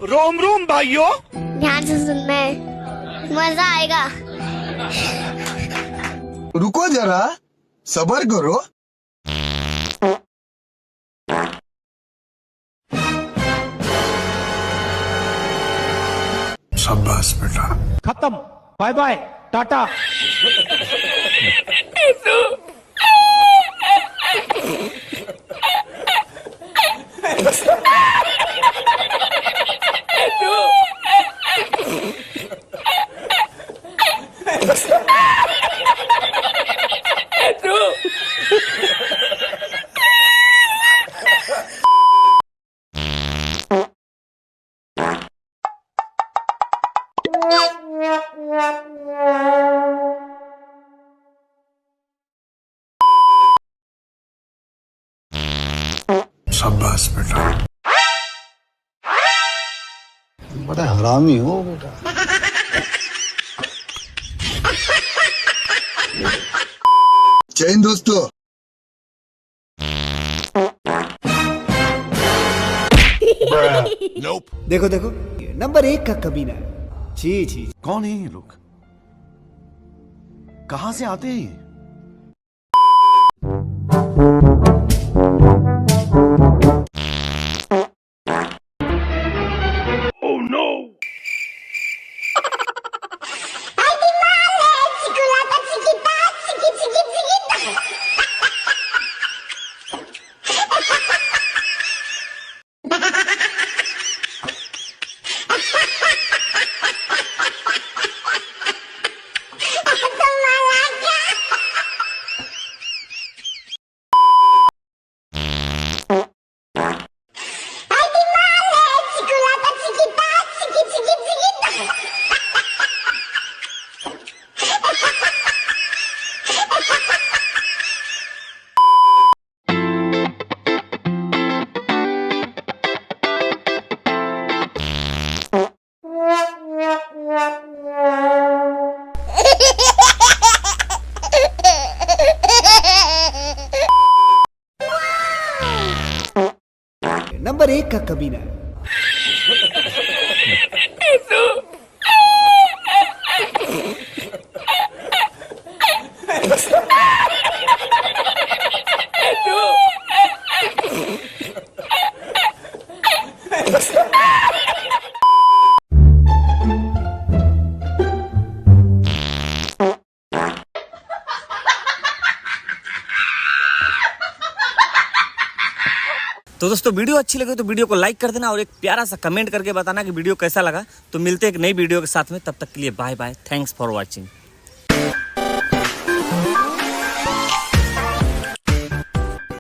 रोम रोम भाइयों, ध्यान से सुनना है, मजा आएगा। रुको जरा, सबर करो। शाबाश बेटा। खत्म, बाय बाय, टाटा। शाबाश बेटा। बड़ा हरामी हो बेटा। जैन दोस्तों, देखो देखो, नंबर 1 का कमीना। छी छी, कौन है ये लोग? कहां से आते हैं ये? नंबर 1 का कमीना। तो दोस्तों, वीडियो अच्छी लगे तो वीडियो को लाइक कर देना और एक प्यारा सा कमेंट करके बताना कि वीडियो कैसा लगा। तो मिलते हैं एक नई वीडियो के साथ में, तब तक के लिए bye bye, thanks for watching.